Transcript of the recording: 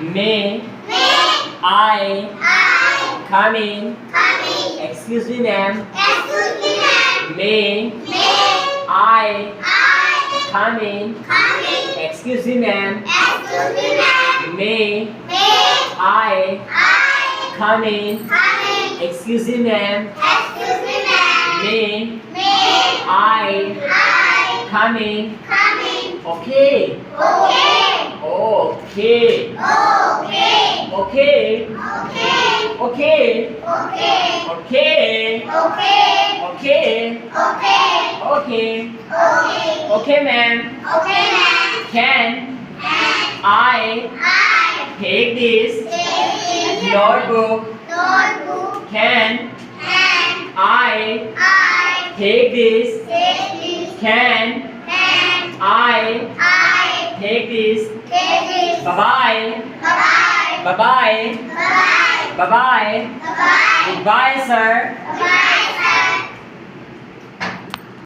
May I come in? Excuse me, ma'am. May I come in? Excuse me, ma'am. May I come in? Excuse me, ma'am. May I come in? Okay. Okay. Okay. Okay. Okay. Okay. Okay. Okay, ma'am. Can I take this notebook? Can I take this? Can I take this? Bye-bye. Bye-bye. Bye-bye. Goodbye, sir.